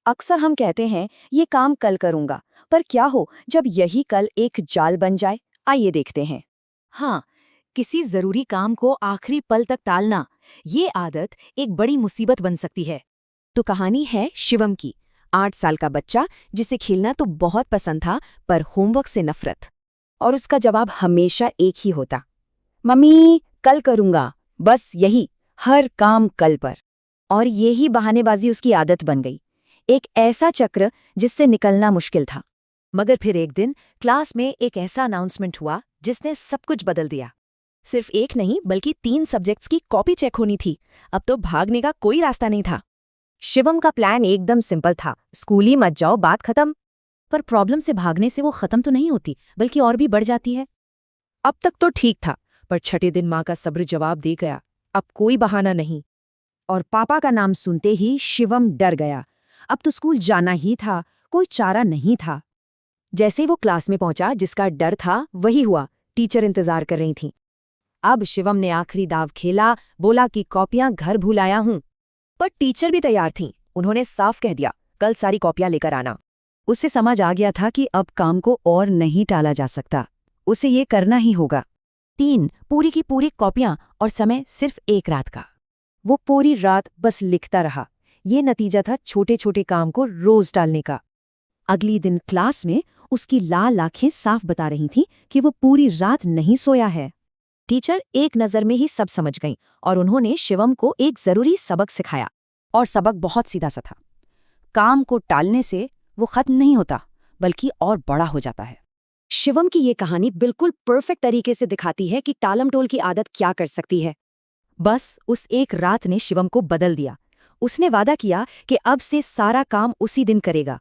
अक्सर हम कहते हैं ये काम कल करूंगा, पर क्या हो जब यही कल एक जाल बन जाए? आइए देखते हैं। हाँ, किसी जरूरी काम को आखिरी पल तक टालना, ये आदत एक बड़ी मुसीबत बन सकती है। तो कहानी है शिवम की। 8 साल का बच्चा जिसे खेलना तो बहुत पसंद था, पर होमवर्क से नफरत। और उसका जवाब हमेशा एक ही होता, मम्मी कल करूंगा, बस यही, हर काम कल पर। और यही बहानेबाजी उसकी आदत बन गई, एक ऐसा चक्र जिससे निकलना मुश्किल था। मगर फिर एक दिन क्लास में एक ऐसा अनाउंसमेंट हुआ जिसने सब कुछ बदल दिया। सिर्फ एक नहीं बल्कि 3 सब्जेक्ट्स की कॉपी चेक होनी थी। अब तो भागने का कोई रास्ता नहीं था। शिवम का प्लान एकदम सिंपल था, स्कूल ही मत जाओ, बात खत्म। पर प्रॉब्लम से भागने से वो खत्म तो नहीं होती, बल्कि और भी बढ़ जाती है। अब तक तो ठीक था, पर छठे दिन माँ का सब्र जवाब दे गया, अब कोई बहाना नहीं। और पापा का नाम सुनते ही शिवम डर गया। अब तो स्कूल जाना ही था, कोई चारा नहीं था। जैसे ही वो क्लास में पहुंचा, जिसका डर था वही हुआ। टीचर इंतजार कर रही थीं। अब शिवम ने आखिरी दाव खेला, बोला कि कॉपियां घर भूल आया हूं। पर टीचर भी तैयार थीं। उन्होंने साफ कह दिया, कल सारी कॉपियां लेकर आना। उसे समझ आ गया था कि अब काम को और नहीं टाला जा सकता, उसे ये करना ही होगा। 3 पूरी की पूरी कॉपियां और समय सिर्फ एक रात का। वो पूरी रात बस लिखता रहा। ये नतीजा था छोटे छोटे काम को रोज टालने का। अगली दिन क्लास में उसकी लाल आंखें साफ बता रही थीं कि वो पूरी रात नहीं सोया है। टीचर एक नज़र में ही सब समझ गईं और उन्होंने शिवम को एक जरूरी सबक सिखाया। और सबक बहुत सीधा सा था, काम को टालने से वो खत्म नहीं होता, बल्कि और बड़ा हो जाता है। शिवम की ये कहानी बिल्कुल परफेक्ट तरीके से दिखाती है कि टालमटोल की आदत क्या कर सकती है। बस उस एक रात ने शिवम को बदल दिया। उसने वादा किया कि अब से सारा काम उसी दिन करेगा।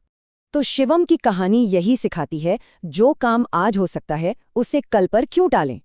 तो शिवम की कहानी यही सिखाती है, जो काम आज हो सकता है उसे कल पर क्यों टालें।